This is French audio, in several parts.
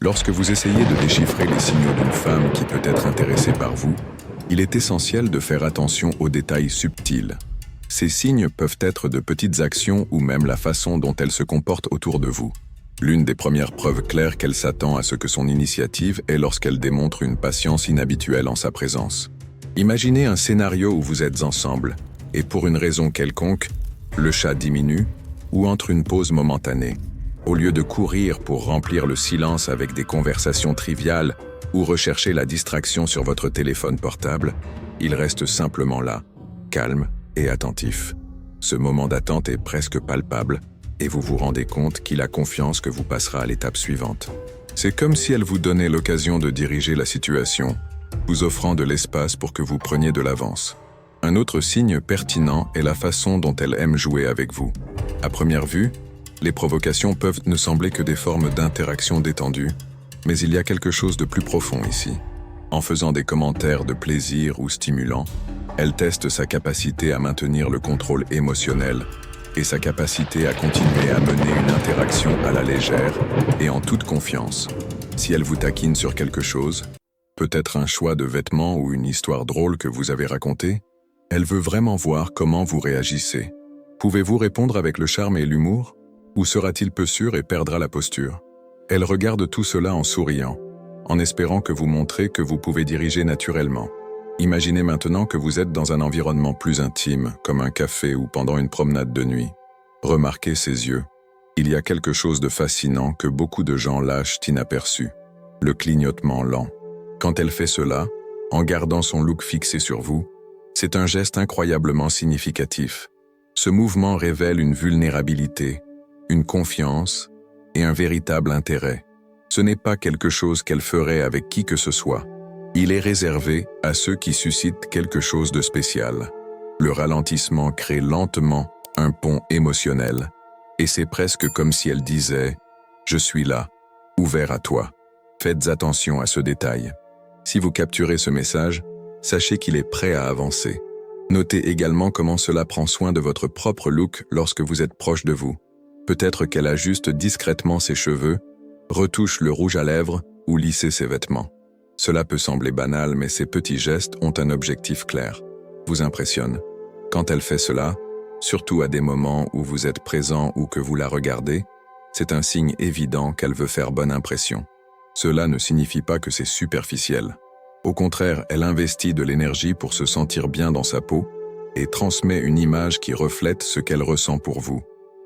Lorsque vous essayez de déchiffrer les signaux d'une femme qui peut être intéressée par vous, il est essentiel de faire attention aux détails subtils. Ces signes peuvent être de petites actions ou même la façon dont elle se comporte autour de vous. L'une des premières preuves claires qu'elle s'attend à ce que son initiative est lorsqu'elle démontre une patience inhabituelle en sa présence. Imaginez un scénario où vous êtes ensemble, et pour une raison quelconque, le chat diminue ou entre une pause momentanée. Au lieu de courir pour remplir le silence avec des conversations triviales ou rechercher la distraction sur votre téléphone portable, il reste simplement là, calme et attentif. Ce moment d'attente est presque palpable et vous vous rendez compte qu'il a confiance que vous passerez à l'étape suivante. C'est comme si elle vous donnait l'occasion de diriger la situation, vous offrant de l'espace pour que vous preniez de l'avance. Un autre signe pertinent est la façon dont elle aime jouer avec vous. À première vue, les provocations peuvent ne sembler que des formes d'interaction détendues, mais il y a quelque chose de plus profond ici. En faisant des commentaires de plaisir ou stimulants, elle teste sa capacité à maintenir le contrôle émotionnel et sa capacité à continuer à mener une interaction à la légère et en toute confiance. Si elle vous taquine sur quelque chose, peut-être un choix de vêtements ou une histoire drôle que vous avez racontée, elle veut vraiment voir comment vous réagissez. Pouvez-vous répondre avec le charme et l'humour ? Ou sera-t-il peu sûr et perdra la posture ? Elle regarde tout cela en souriant, en espérant que vous montrez que vous pouvez diriger naturellement. Imaginez maintenant que vous êtes dans un environnement plus intime, comme un café ou pendant une promenade de nuit. Remarquez ses yeux. Il y a quelque chose de fascinant que beaucoup de gens lâchent inaperçu. Le clignotement lent. Quand elle fait cela, en gardant son look fixé sur vous, c'est un geste incroyablement significatif. Ce mouvement révèle une vulnérabilité, une confiance et un véritable intérêt. Ce n'est pas quelque chose qu'elle ferait avec qui que ce soit. Il est réservé à ceux qui suscitent quelque chose de spécial. Le ralentissement crée lentement un pont émotionnel, et c'est presque comme si elle disait « Je suis là, ouvert à toi ». Faites attention à ce détail. Si vous capturez ce message, sachez qu'il est prêt à avancer. Notez également comment cela prend soin de votre propre look lorsque vous êtes proche de vous. Peut-être qu'elle ajuste discrètement ses cheveux, retouche le rouge à lèvres ou lisse ses vêtements. Cela peut sembler banal, mais ces petits gestes ont un objectif clair. Vous impressionne. Quand elle fait cela, surtout à des moments où vous êtes présent ou que vous la regardez, c'est un signe évident qu'elle veut faire bonne impression. Cela ne signifie pas que c'est superficiel. Au contraire, elle investit de l'énergie pour se sentir bien dans sa peau et transmet une image qui reflète ce qu'elle ressent pour vous.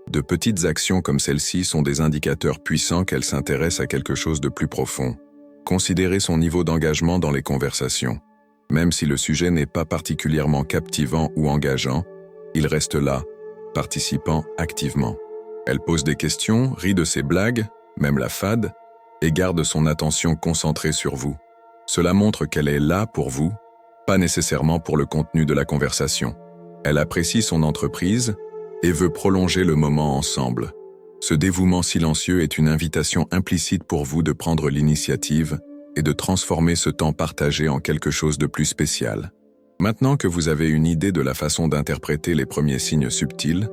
De petites actions comme celle-ci sont des indicateurs puissants qu'elle s'intéresse à quelque chose de plus profond. Considérez son niveau d'engagement dans les conversations. Même si le sujet n'est pas particulièrement captivant ou engageant, il reste là, participant activement. Elle pose des questions, rit de ses blagues, même la fade, et garde son attention concentrée sur vous. Cela montre qu'elle est là pour vous, pas nécessairement pour le contenu de la conversation. Elle apprécie son entreprise et veut prolonger le moment ensemble. Ce dévouement silencieux est une invitation implicite pour vous de prendre l'initiative et de transformer ce temps partagé en quelque chose de plus spécial. Maintenant que vous avez une idée de la façon d'interpréter les premiers signes subtils,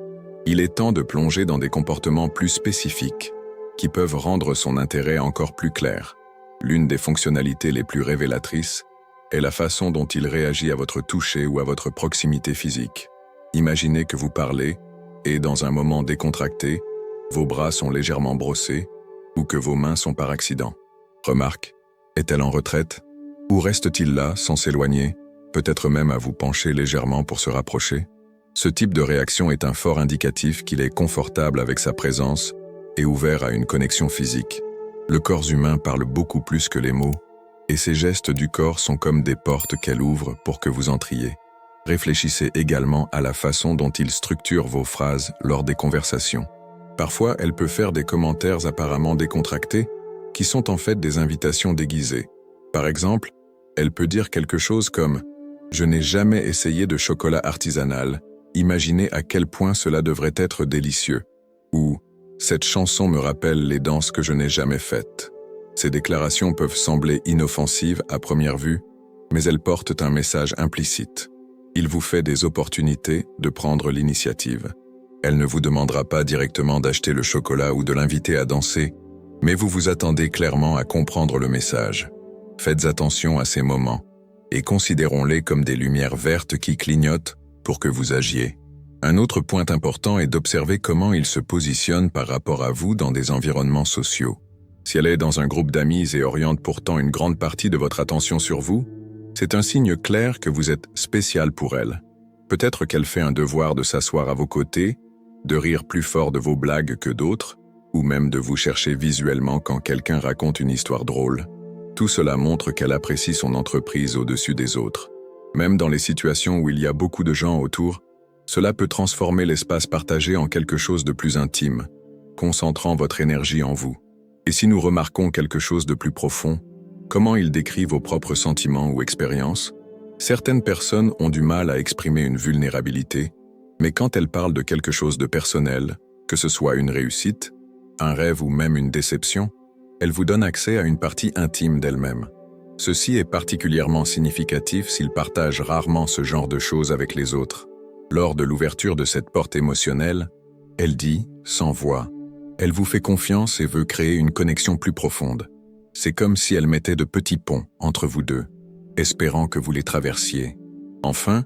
il est temps de plonger dans des comportements plus spécifiques, qui peuvent rendre son intérêt encore plus clair. L'une des fonctionnalités les plus révélatrices est la façon dont il réagit à votre toucher ou à votre proximité physique. Imaginez que vous parlez, et dans un moment décontracté, vos bras sont légèrement brossés ou que vos mains sont par accident. Remarque, est-elle en retraite? Ou reste-t-il là, sans s'éloigner, peut-être même à vous pencher légèrement pour se rapprocher? Ce type de réaction est un fort indicatif qu'il est confortable avec sa présence et ouvert à une connexion physique. Le corps humain parle beaucoup plus que les mots, et ces gestes du corps sont comme des portes qu'elle ouvre pour que vous entriez. Réfléchissez également à la façon dont il structure vos phrases lors des conversations. Parfois, elle peut faire des commentaires apparemment décontractés, qui sont en fait des invitations déguisées. Par exemple, elle peut dire quelque chose comme « Je n'ai jamais essayé de chocolat artisanal, imaginez à quel point cela devrait être délicieux » ou « Cette chanson me rappelle les danses que je n'ai jamais faites ». Ces déclarations peuvent sembler inoffensives à première vue, mais elles portent un message implicite. Il vous fait des opportunités de prendre l'initiative. Elle ne vous demandera pas directement d'acheter le chocolat ou de l'inviter à danser, Mais vous vous attendez clairement à comprendre le message. Faites attention à ces moments et considérons-les comme des lumières vertes qui clignotent pour que vous agiez. Un autre point important est d'observer comment il se positionne par rapport à vous dans des environnements sociaux. Si elle est dans un groupe d'amis et oriente pourtant une grande partie de votre attention sur vous, c'est un signe clair que vous êtes spécial pour elle. Peut-être qu'elle fait un devoir de s'asseoir à vos côtés, de rire plus fort de vos blagues que d'autres, ou même de vous chercher visuellement quand quelqu'un raconte une histoire drôle. Tout cela montre qu'elle apprécie son entreprise au-dessus des autres. Même dans les situations où il y a beaucoup de gens autour, cela peut transformer l'espace partagé en quelque chose de plus intime, concentrant votre énergie en vous. Et si nous remarquons quelque chose de plus profond, comment il décrit vos propres sentiments ou expériences? Certaines personnes ont du mal à exprimer une vulnérabilité, mais quand elles parlent de quelque chose de personnel, que ce soit une réussite, un rêve ou même une déception, elles vous donnent accès à une partie intime d'elles-mêmes. Ceci est particulièrement significatif s'ils partagent rarement ce genre de choses avec les autres. Lors de l'ouverture de cette porte émotionnelle, elle dit, sans voix, elle vous fait confiance et veut créer une connexion plus profonde. C'est comme si elle mettait de petits ponts entre vous deux, espérant que vous les traversiez. Enfin,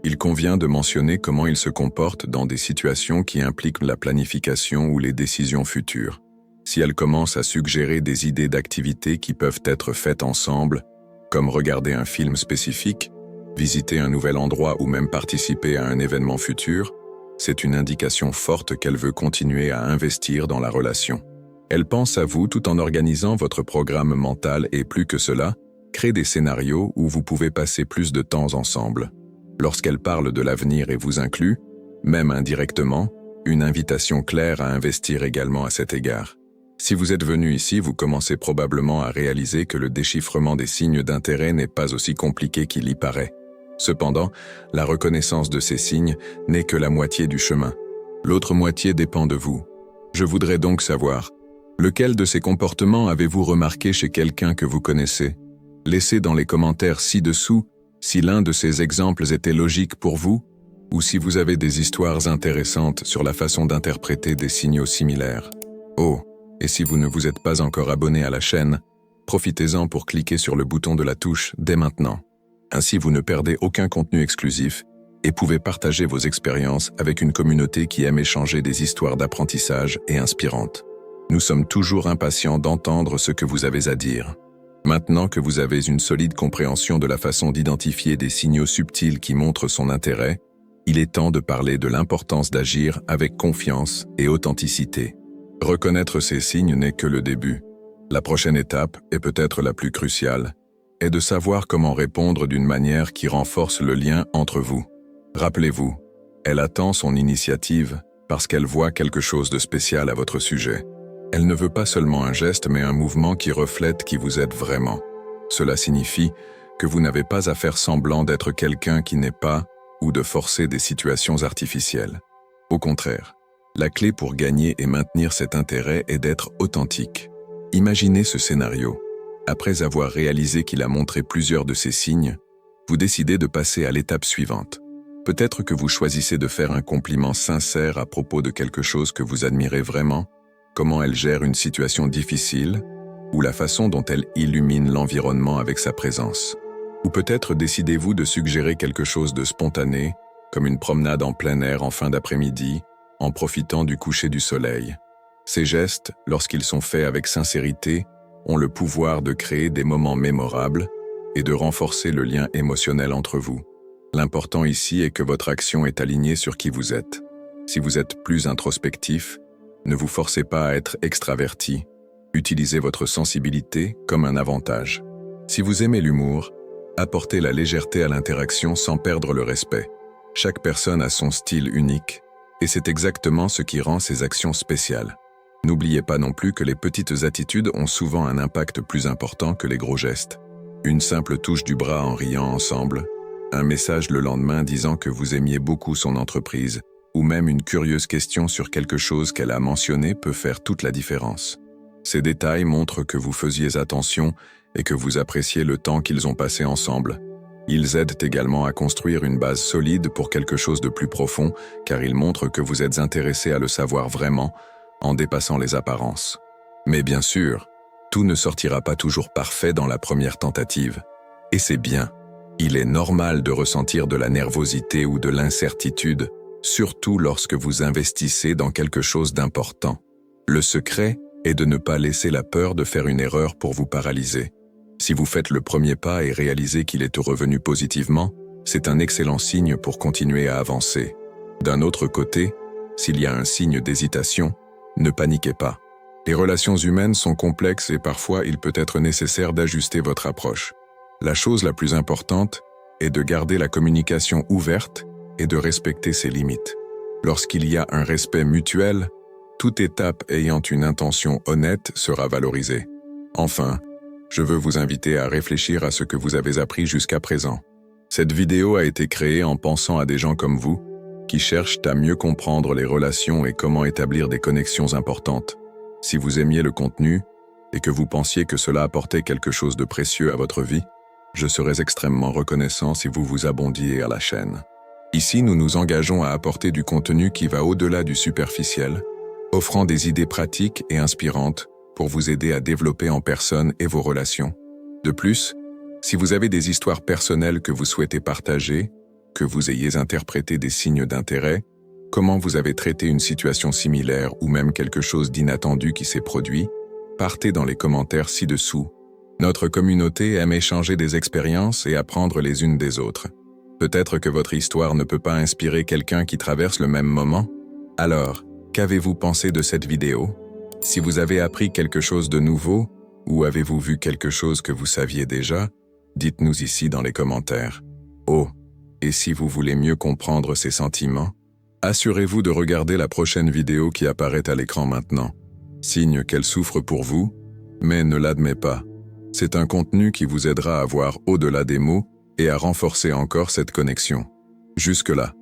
il convient de mentionner comment il se comporte dans des situations qui impliquent la planification ou les décisions futures. Si elle commence à suggérer des idées d'activités qui peuvent être faites ensemble, comme regarder un film spécifique, visiter un nouvel endroit ou même participer à un événement futur, c'est une indication forte qu'elle veut continuer à investir dans la relation. Elle pense à vous tout en organisant votre programme mental et plus que cela, crée des scénarios où vous pouvez passer plus de temps ensemble. Lorsqu'elle parle de l'avenir et vous inclut, même indirectement, une invitation claire à investir également à cet égard. Si vous êtes venu ici, vous commencez probablement à réaliser que le déchiffrement des signes d'intérêt n'est pas aussi compliqué qu'il y paraît. Cependant, la reconnaissance de ces signes n'est que la moitié du chemin. L'autre moitié dépend de vous. Je voudrais donc savoir, lequel de ces comportements avez-vous remarqué chez quelqu'un que vous connaissez? Laissez dans les commentaires ci-dessous si l'un de ces exemples était logique pour vous, ou si vous avez des histoires intéressantes sur la façon d'interpréter des signaux similaires. Oh, et si vous ne vous êtes pas encore abonné à la chaîne, profitez-en pour cliquer sur le bouton de la touche dès maintenant. Ainsi, vous ne perdez aucun contenu exclusif et pouvez partager vos expériences avec une communauté qui aime échanger des histoires d'apprentissage et inspirantes. Nous sommes toujours impatients d'entendre ce que vous avez à dire. Maintenant que vous avez une solide compréhension de la façon d'identifier des signaux subtils qui montrent son intérêt, il est temps de parler de l'importance d'agir avec confiance et authenticité. Reconnaître ces signes n'est que le début. La prochaine étape, et peut-être la plus cruciale, est de savoir comment répondre d'une manière qui renforce le lien entre vous. Rappelez-vous, elle attend son initiative parce qu'elle voit quelque chose de spécial à votre sujet. Elle ne veut pas seulement un geste mais un mouvement qui reflète qui vous êtes vraiment. Cela signifie que vous n'avez pas à faire semblant d'être quelqu'un qui n'est pas ou de forcer des situations artificielles. Au contraire, la clé pour gagner et maintenir cet intérêt est d'être authentique. Imaginez ce scénario. Après avoir réalisé qu'il a montré plusieurs de ces signes, vous décidez de passer à l'étape suivante. Peut-être que vous choisissez de faire un compliment sincère à propos de quelque chose que vous admirez vraiment, comment elle gère une situation difficile, ou la façon dont elle illumine l'environnement avec sa présence. Ou peut-être décidez-vous de suggérer quelque chose de spontané, comme une promenade en plein air en fin d'après-midi, en profitant du coucher du soleil. Ces gestes, lorsqu'ils sont faits avec sincérité, ont le pouvoir de créer des moments mémorables et de renforcer le lien émotionnel entre vous. L'important ici est que votre action est alignée sur qui vous êtes. Si vous êtes plus introspectif, ne vous forcez pas à être extraverti. Utilisez votre sensibilité comme un avantage. Si vous aimez l'humour, apportez la légèreté à l'interaction sans perdre le respect. Chaque personne a son style unique, et c'est exactement ce qui rend ces actions spéciales. N'oubliez pas non plus que les petites attitudes ont souvent un impact plus important que les gros gestes. Une simple touche du bras en riant ensemble, un message le lendemain disant que vous aimiez beaucoup son entreprise, ou même une curieuse question sur quelque chose qu'elle a mentionné peut faire toute la différence. Ces détails montrent que vous faisiez attention et que vous appréciez le temps qu'ils ont passé ensemble. Ils aident également à construire une base solide pour quelque chose de plus profond, car ils montrent que vous êtes intéressé à le savoir vraiment, en dépassant les apparences. Mais bien sûr, tout ne sortira pas toujours parfait dans la première tentative. Et c'est bien. Il est normal de ressentir de la nervosité ou de l'incertitude, surtout lorsque vous investissez dans quelque chose d'important. Le secret est de ne pas laisser la peur de faire une erreur pour vous paralyser. Si vous faites le premier pas et réalisez qu'il est revenu positivement, c'est un excellent signe pour continuer à avancer. D'un autre côté, s'il y a un signe d'hésitation, ne paniquez pas. Les relations humaines sont complexes et parfois il peut être nécessaire d'ajuster votre approche. La chose la plus importante est de garder la communication ouverte et de respecter ses limites. Lorsqu'il y a un respect mutuel, toute étape ayant une intention honnête sera valorisée. Enfin, je veux vous inviter à réfléchir à ce que vous avez appris jusqu'à présent. Cette vidéo a été créée en pensant à des gens comme vous, qui cherchent à mieux comprendre les relations et comment établir des connexions importantes. Si vous aimiez le contenu et que vous pensiez que cela apportait quelque chose de précieux à votre vie, je serais extrêmement reconnaissant si vous vous abonniez à la chaîne. Ici, nous nous engageons à apporter du contenu qui va au-delà du superficiel, offrant des idées pratiques et inspirantes pour vous aider à développer en personne et vos relations. De plus, si vous avez des histoires personnelles que vous souhaitez partager, que vous ayez interprété des signes d'intérêt, comment vous avez traité une situation similaire ou même quelque chose d'inattendu qui s'est produit, partez dans les commentaires ci-dessous. Notre communauté aime échanger des expériences et apprendre les unes des autres. Peut-être que votre histoire ne peut pas inspirer quelqu'un qui traverse le même moment? Alors, qu'avez-vous pensé de cette vidéo? Si vous avez appris quelque chose de nouveau, ou avez-vous vu quelque chose que vous saviez déjà, dites-nous ici dans les commentaires. Oh, et si vous voulez mieux comprendre ces sentiments, assurez-vous de regarder la prochaine vidéo qui apparaît à l'écran maintenant. Signe qu'elle souffre pour vous, mais ne l'admet pas. C'est un contenu qui vous aidera à voir au-delà des mots et à renforcer encore cette connexion. Jusque-là,